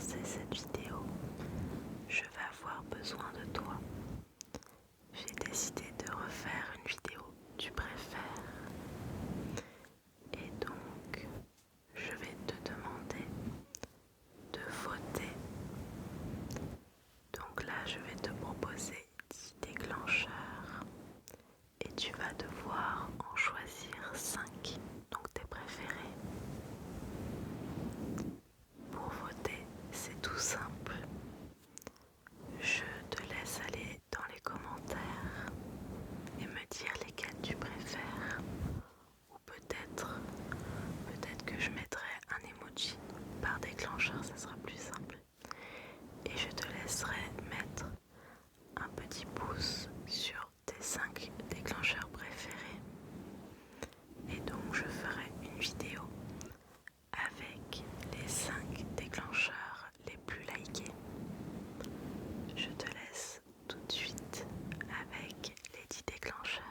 commencer cette vidéo, je vais avoir besoin de toi. J'ai décidé de refaire une vidéo tu préfères. Et donc, je vais te demander de voter. Donc là, je vais te proposer 10 déclencheurs et tu vas devoir en choisir 5, donc tes préférés. Pour voter, c'est tout simple. Je te laisse aller dans les commentaires et me dire lesquels tu préfères. Ou peut-être que je mettrai un emoji par déclencheur, ça sera plus simple. Et je te laisserai mettre un petit pouce sur tes 5 déclencheurs préférés. Et donc je ferai une vidéo avec les 5 déclencheurs les plus likés. Je te laisse tout de suite avec les 10 déclencheurs.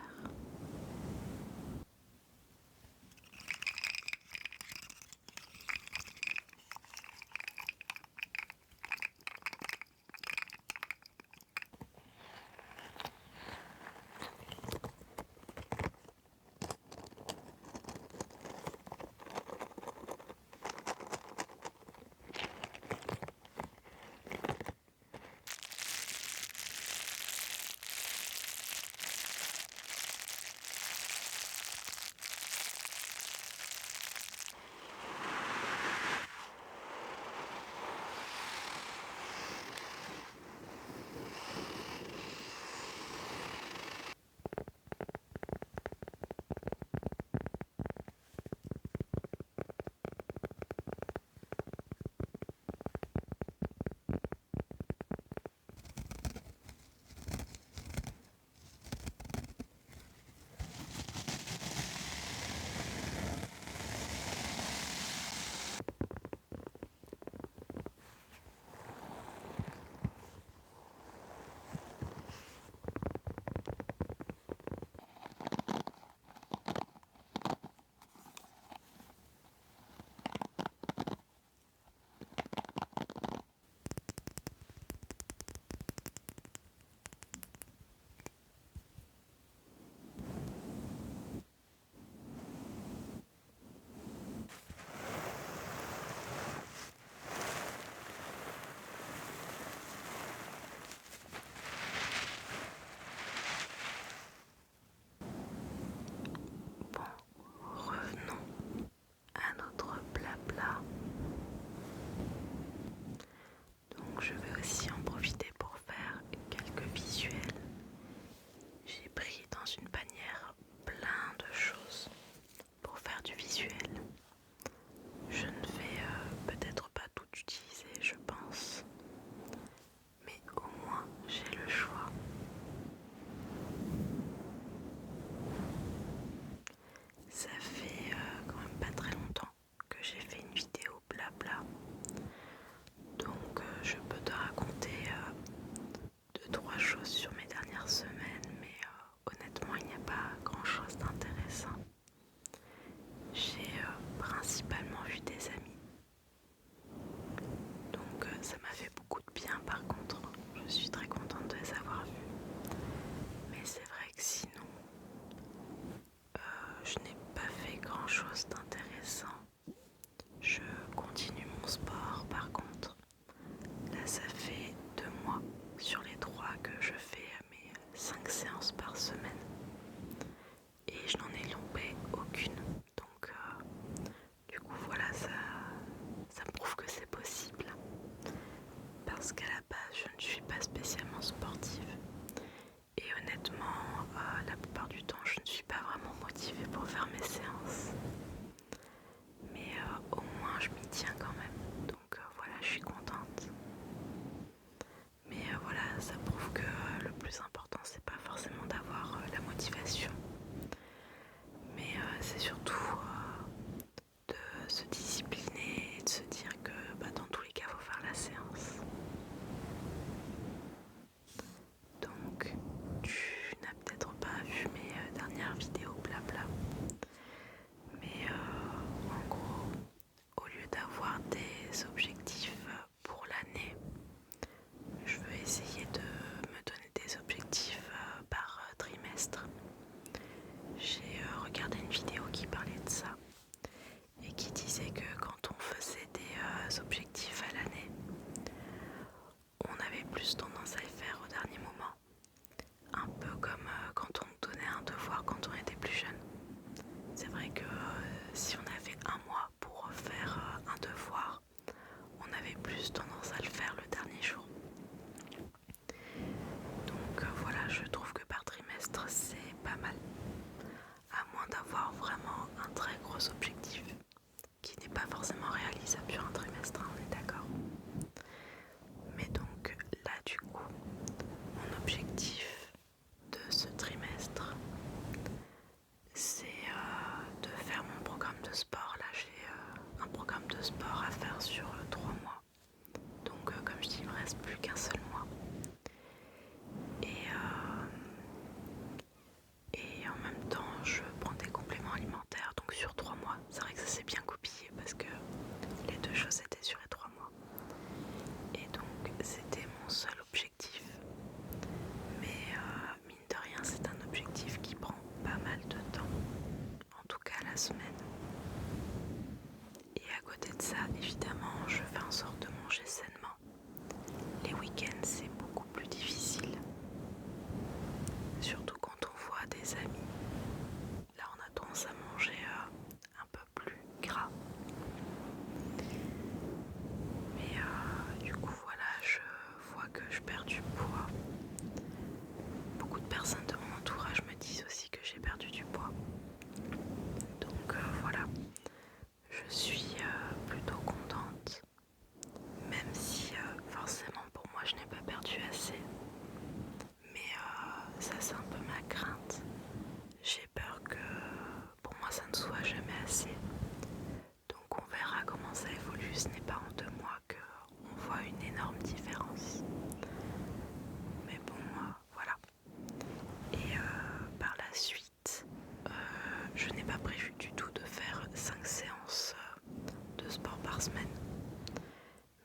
Revenons à notre blabla. Donc je vais aussi en profiter pour faire quelques visuels. J'ai pris dans une panière plein de choses pour faire du visuel. Je ne vais peut-être pas tout utiliser, je pense. Mais au moins j'ai le choix. Ça fait quand même pas très longtemps que j'ai fait une vidéo blabla. Donc je peux te raconter 2-3 choses sur mes dernières semaines, mais honnêtement il n'y a pas grand chose d'intéressant. J'ai principalement vu des amis. Donc ça m'a fait beaucoup de bien par contre. Je suis très contente de les avoir vus. Mais c'est vrai que sinon, je n'ai pas fait grand chose d'intéressant. Je continue mon sport par contre. Là ça fait 2 mois sur les 3 que je fais mes 5 séances par semaine. Et je n'en ai loupé aucune. Donc du coup voilà, ça me prouve que c'est possible. Parce qu'à la base je ne suis pas spécialement plus tendance à le faire le dernier jour. Donc voilà, je trouve que par trimestre c'est pas mal, à moins d'avoir vraiment un très gros objectif qui n'est pas forcément réalisable sur un trimestre, hein, on est d'accord. Mais donc là du coup, mon objectif de ce trimestre, c'est de faire mon programme de sport. Là j'ai un programme de sport à faire sur 3 mois. Donc comme je dis, il me reste plus qu'un seul mois. Et en même temps, je prends des compléments alimentaires, donc sur 3 mois. C'est vrai que ça s'est bien coupillé parce que les deux choses étaient sur les 3 mois. Et donc c'était mon seul objectif. Mais mine de rien, c'est un objectif qui prend pas mal de temps. En tout cas la semaine. Et à côté de ça, évidemment, je fais en sorte de manger sainement. Les week-ends, c'est beaucoup plus difficile. Surtout quand on voit des amis. Là, on a tendance à manger un peu plus gras. Mais du coup, voilà, je vois que je perds du poids. Beaucoup de personnes de mon entourage me disent aussi que j'ai perdu du poids. Donc voilà, je suis plutôt contente. Même si forcément pour moi je n'ai pas perdu assez. Mais ça c'est un peu ma crainte. J'ai peur que pour moi ça ne soit jamais assez. Donc on verra comment ça évolue. Ce n'est pas en 2 mois qu'on voit une énorme différence. Mais bon, voilà. Et par la suite, je n'ai pas prévu du tout de faire 5 séances de sport par semaine.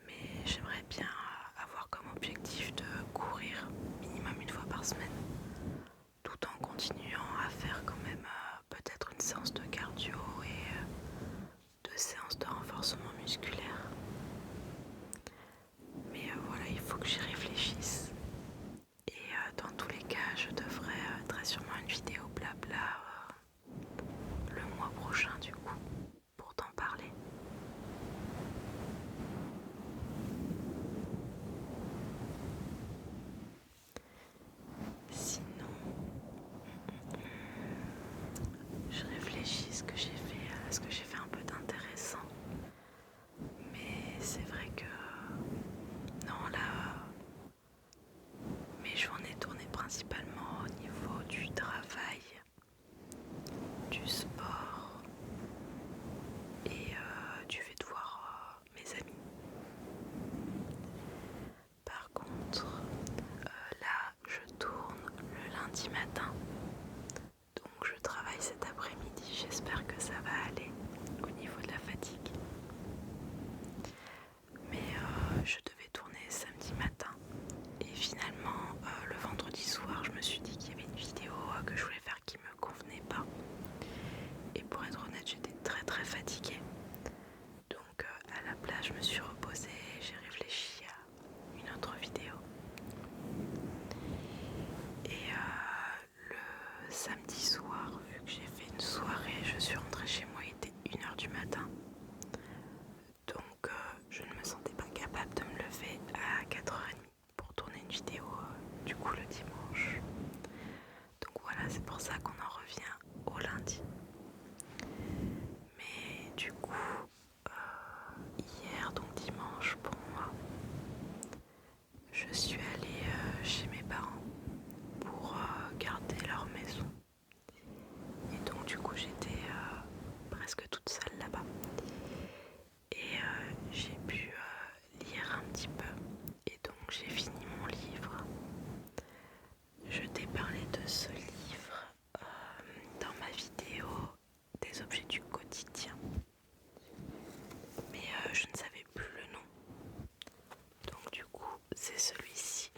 Mais j'aimerais bien avoir comme objectif de courir minimum 1 fois par semaine, tout en continuant à faire quand même peut-être une séance de cardio et 2 séances de renforcement musculaire. Mais voilà, il faut que j'y réfléchisse. Et dans tous les cas, je devrais très sûrement une vidéo blabla le mois prochain du coup, pour t'en parler. Sinon, je réfléchis ce que j'ai fait un peu d'intéressant. Mais c'est vrai que non là, mes journées tournaient principalement au niveau du travail, du sport et du fait de voir mes amis. Par contre, là je tourne le lundi matin, donc je travaille cet après-midi. J'espère que ça va aller au niveau de la fatigue. Mais je devais tourner samedi matin. Et finalement, le vendredi soir, je me suis dit qu'il y avait une vidéo que je voulais faire qui me convenait pas. Et pour être honnête, j'étais très très fatiguée. Donc à la place, je me suis reposée et j'ai réfléchi à une autre vidéo. Et le samedi soir, vu que j'ai fait une soirée, je suis rentrée chez moi, il était 1h du matin. Donc je ne me sentais pas capable de me lever à 4h30 pour tourner une vidéo du coup le dimanche. Donc voilà, c'est pour ça qu'on en revient au lundi. Mais du coup, hier, donc dimanche pour moi, je suis allée chez mes parents pour garder leur maison. Et donc du coup j'étais presque toute seule là-bas. Et j'ai pu lire un petit peu. Et donc j'ai fini mon livre. Je t'ai parlé de ce livre dans ma vidéo des objets du quotidien. Mais je ne savais plus le nom. Donc du coup c'est celui-ci.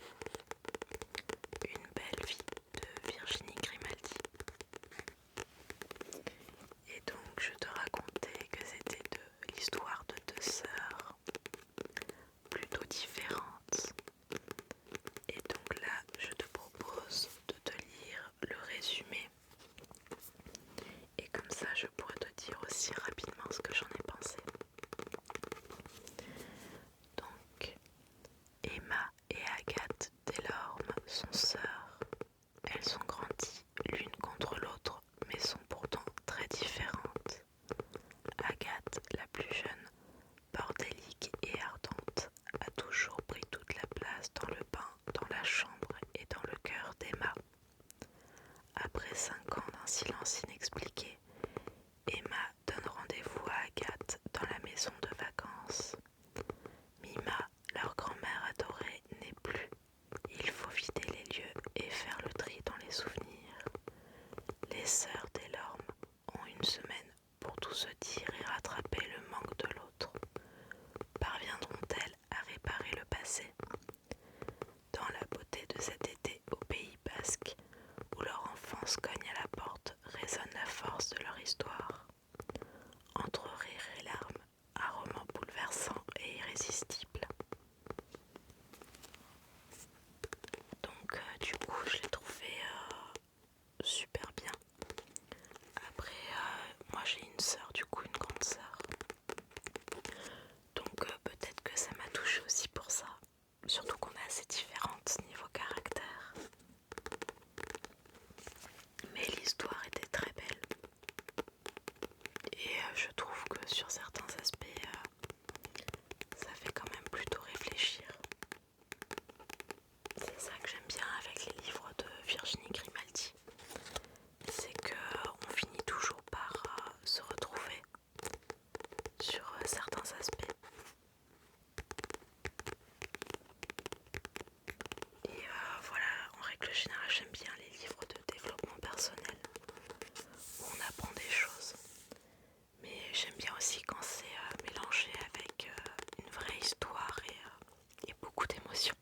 Une belle vie de Virginie Grimaldi. Et donc je te racontais que c'était de l'histoire de 2 sœurs plutôt différentes. Et donc là je te propose de te lire le résumé. Et comme ça je pourrais te dire aussi rapidement ce que j'en ai pensé. Donc silence inexpliqué, Emma donne rendez-vous à Agathe dans la maison de vacances. Mima, leur grand-mère adorée, n'est plus. Il faut vider les lieux et faire le tri dans les souvenirs. Les sœurs Delorme ont une semaine pour tout se dire et rattraper le manque de l'autre. Parviendront-elles à réparer le passé? Dans la beauté de cet été au Pays Basque, où leur enfance cogne à la porte, résonne la force de leur histoire. Entre rire et larmes, un roman bouleversant et irrésistible. Donc du coup je l'ai trouvé super bien. Après moi j'ai une sœur, du coup une grande sœur. Donc peut-être que ça m'a touchée aussi pour ça. Surtout qu'on est assez différentes niveau caractère. Mais l'histoire était très belle. Et je trouve que sur certains aspects, ça fait quand même plutôt réfléchir. C'est ça que j'aime bien avec les livres de Virginie Grimaldi. C'est qu'on finit toujours par se retrouver sur certains aspects. Et voilà, en règle générale, j'aime bien les livres de développement personnel où on apprend des choses. Mais j'aime bien aussi quand c'est mélangé avec une vraie histoire et beaucoup d'émotions.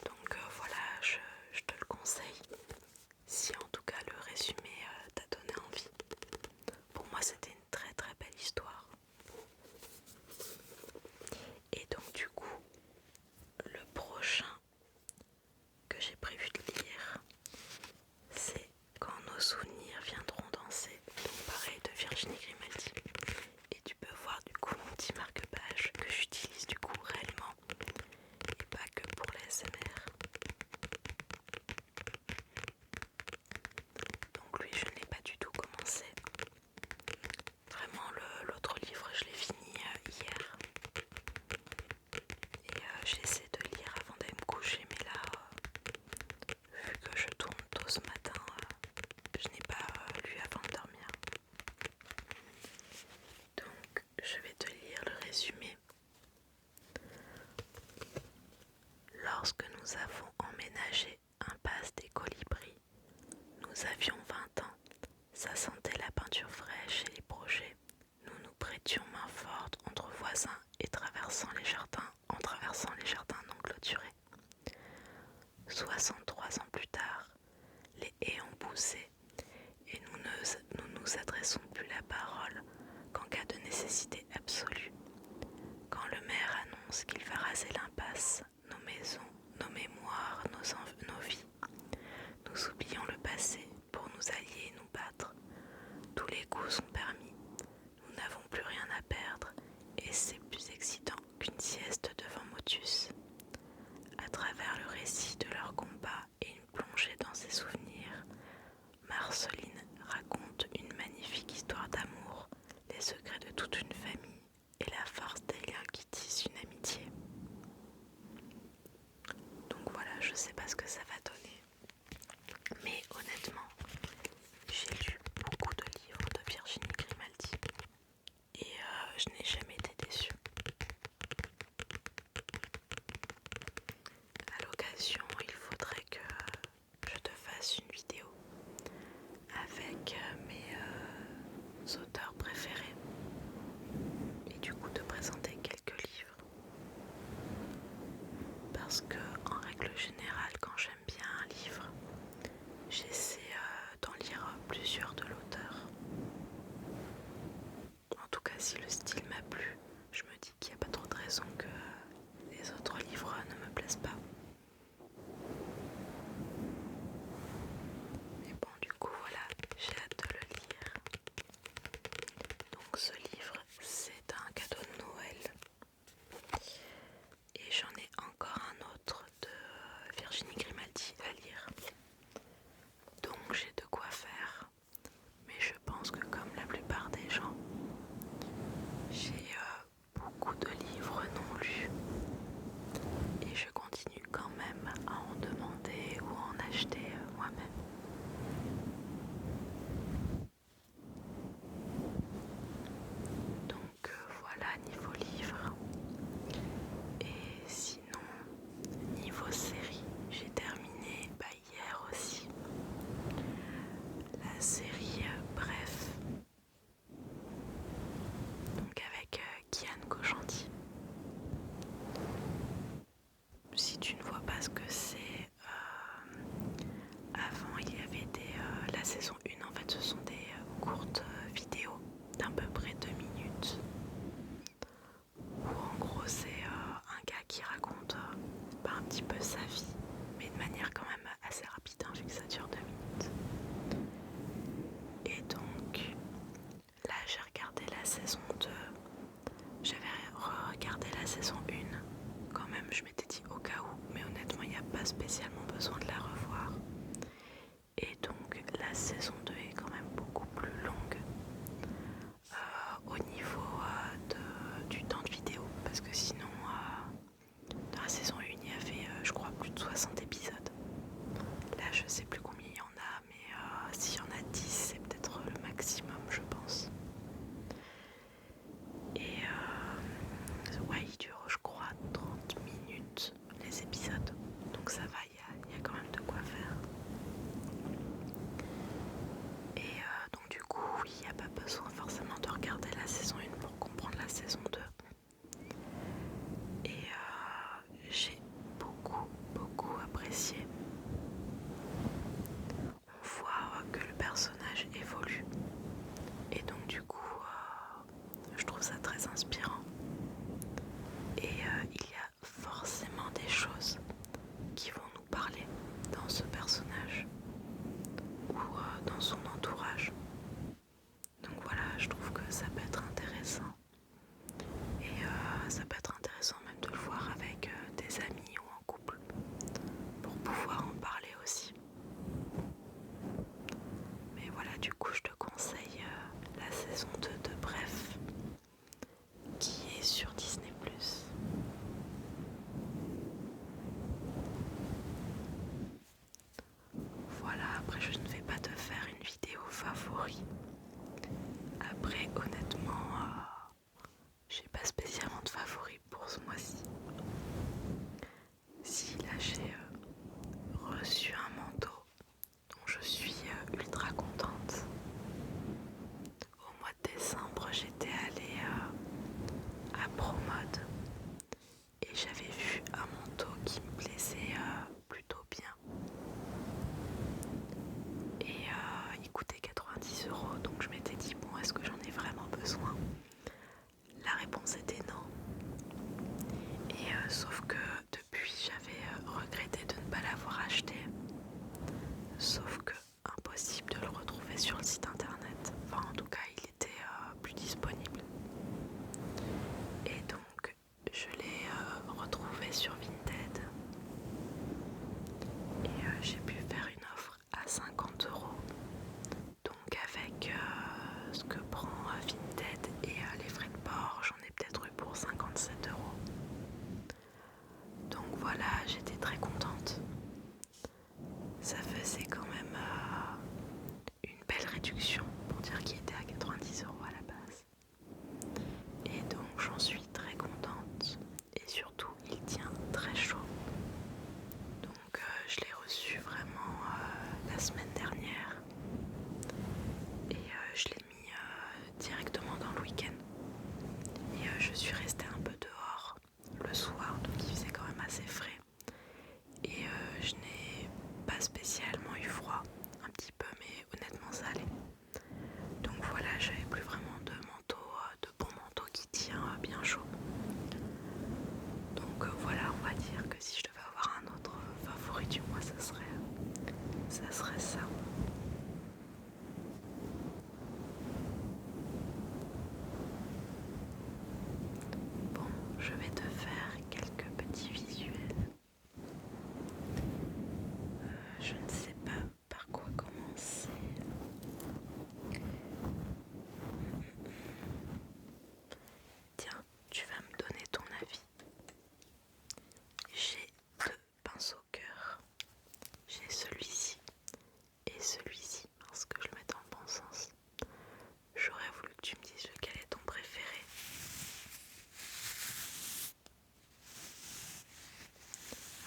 Donc voilà, je te le conseille. Si en tout cas le résumé t'a donné envie. Pour moi c'était une très très belle histoire. Et donc du coup, le prochain que j'ai prévu de lire, c'est Quand nos souvenirs viendront danser. Donc pareil de Virginie Grimaldi. Et tu peux voir du coup mon petit marque-page que j'utilise du coup réellement et pas que pour les SMR. Donc lui je ne l'ai pas du tout commencé. Vraiment l'autre livre je l'ai fini hier. Et j'essaie de lire avant d'aller me coucher, mais là vu que je tourne tôt ce matin, je n'ai pas lu avant de dormir. Donc je vais te lire le résumé. Lorsque nous avons emménagé impasse des Colibris, nous avions 20 ans. Ça sentait la peinture fraîche et les projets. Nous nous prêtions main forte entre voisins et en traversant les jardins non clôturés. 63 ans plus tard, les haies ont poussé et nous nous adressons plus la parole qu'en cas de nécessité absolue. Quand le maire annonce qu'il va raser l'impasse, nos maisons, nos mémoires, nos vies, nous oublions le passé pour nous allier et nous battre. Tous les coups sont permis, nous n'avons plus rien à perdre et c'est plus excitant qu'une sieste devant Motus. À travers le récit de leur combat et une plongée dans ses souvenirs, Marceline raconte une magnifique histoire d'amour, les secrets de toute une famille et la farce des liens qui tissent une amitié. Donc voilà, je sais pas ce que ça va donner, mais honnêtement, j'ai lu beaucoup de livres de Virginie Grimaldi et je n'ai jamais été déçue. À l'occasion, il faudrait que je te fasse une vidéo avec mes auteurs préférés et du coup te présenter quelques livres. Parce que en règle générale, quand j'aime bien un livre, j'essaie d'en lire plusieurs de l'auteur. En tout cas, si le style m'a plu, je me dis qu'il n'y a pas trop de raison que les autres livres ne me plaisent pas. Mais bon, du coup, voilà, j'ai hâte de le lire. Donc ce livre, c'est un cadeau de Noël. Et j'en ai encore un autre de Virginie Grimaldi à lire. Donc j'ai de quoi faire. Mais je pense que comme la plupart des gens, j'ai beaucoup de livres non lus. Et je continue la saison 1 quand même, je m'étais dit au cas où, mais honnêtement il n'y a pas spécialement besoin de la revoir. Et donc la saison 2 est quand même beaucoup plus longue au niveau du temps de vidéo, parce que sinon dans la saison 1 il y avait je crois plus de 60 épisodes. Là je sais plus combien il y en a, mais s'il y en a 10 c'est peut-être le maximum je pense. Et ouais, il dure je crois 30 minutes les épisodes, donc ça va, il y a quand même de quoi faire. Et donc du coup oui, il n'y a pas besoin forcément de regarder la saison 1 pour comprendre la saison 2. Et j'ai beaucoup apprécié. On voit que le personnage évolue et donc du coup je trouve ça très inspirant. Et il y a forcément des choses qui vont nous parler dans ce personnage ou dans son entourage. Donc voilà, je trouve que ça peut être intéressant. Et ça peut être intéressant même de le voir avec des amis ou en couple pour pouvoir en parler aussi. Mais voilà, du coup je te conseille la saison 2 de Bref qui est sur Disney+. Voilà, après je ne vais pas te faire une vidéo favori. Après honnêtement, j'ai pas spécialement de favoris pour ce mois-ci. Si là j'ai reçu un manteau dont je suis ultra contente. Au mois de décembre j'étais allée à ProMode et j'avais vu un manteau qui me plaisait plutôt bien. Et il coûtait 90 €, donc je m'étais dit bon, est-ce que j'en ai vraiment besoin? La réponse était non. Et sauf que depuis j'avais regretté de ne pas l'avoir acheté. Sauf que impossible de le retrouver sur le site internet. Enfin en tout cas il était plus disponible. Et donc je l'ai retrouvé sur Vinted. Et j'ai pu faire une offre à 50 €. Donc avec ce que prend Vinted et les frais de port, j'en ai peut-être eu pour 57 €. Donc voilà, j'étais très contente. Ça faisait quand même une belle réduction pour dire qu'il était à 90 € à la base. Et donc j'en suis très contente. Et surtout, il tient très chaud. Donc je l'ai reçu vraiment la semaine dernière. Et je l'ai mis directement dans le week-end. Et je suis restée un peu dehors le soir, donc il faisait quand même assez frais. Et je n'ai pas spécialement eu froid, un petit peu, mais honnêtement ça allait. Donc voilà, j'avais plus vraiment de manteau, de bon manteau qui tient bien chaud. Donc voilà, on va dire que si je devais avoir un autre favori du mois, ça serait ça. Bon, je vais te faire quelques petits visuels. Je ne sais pas par quoi commencer. Tiens, tu vas me donner ton avis. J'ai deux pinceaux cœur. J'ai celui-ci et celui-ci parce que je le mets dans le bon sens. J'aurais voulu que tu me dises lequel est ton préféré.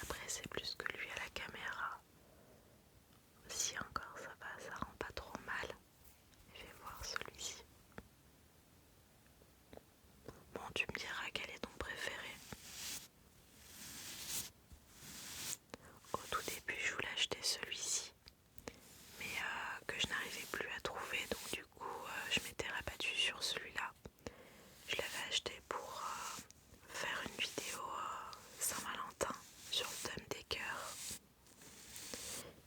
Après c'est plus que lui à la caméra. Si encore ça va, ça rend pas trop mal. Je vais voir celui-ci. Bon, tu me diras quel est ton préféré. Au tout début je voulais acheter celui-ci, mais que je n'arrivais plus à trouver, donc du coup je m'étais rabattue sur celui-là. Je l'avais acheté pour faire une vidéo Saint-Valentin sur le thème des cœurs.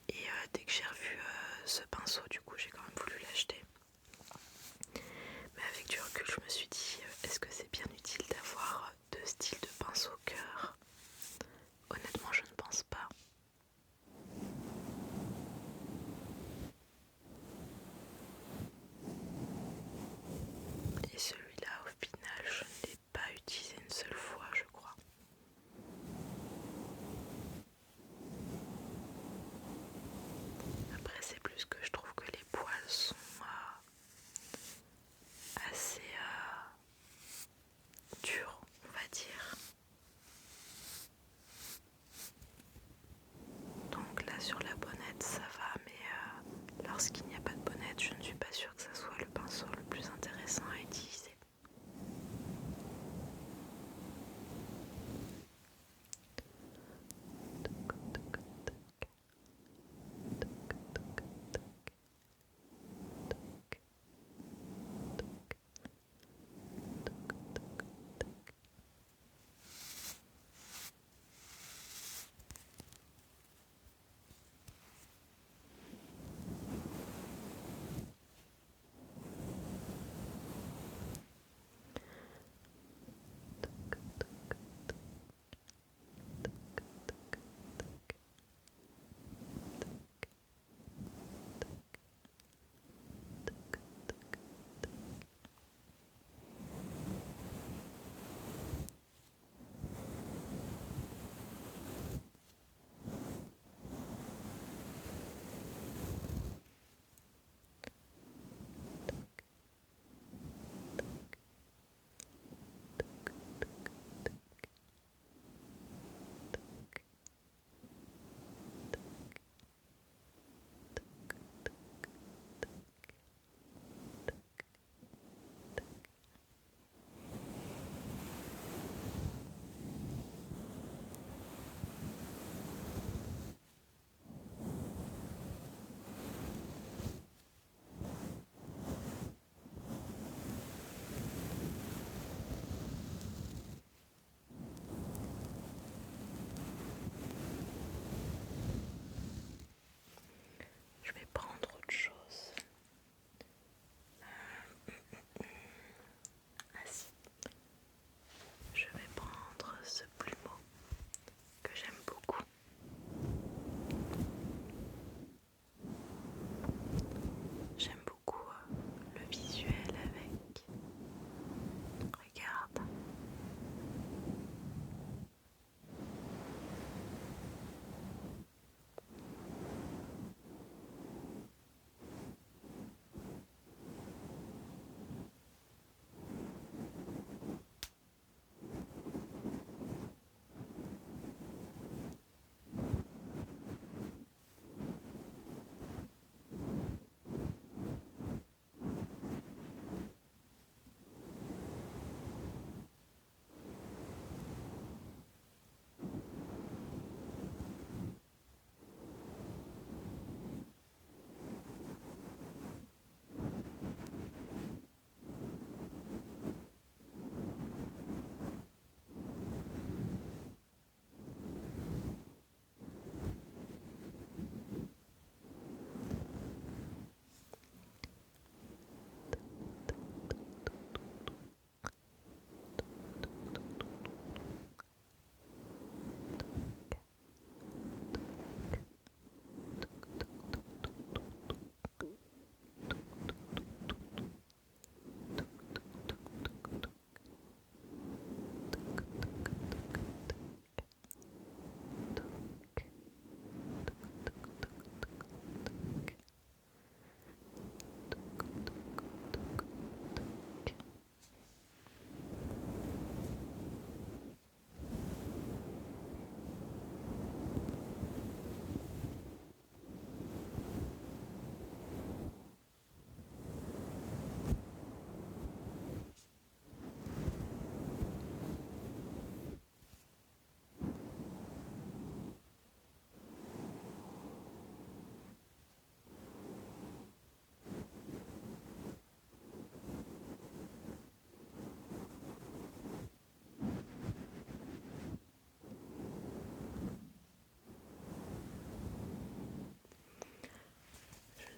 Et dès que j'ai revu ce pinceau, du coup j'ai quand même voulu l'acheter. Mais avec du recul je me suis dit est-ce que c'est bien utile d'avoir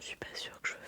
suis pas sûre que je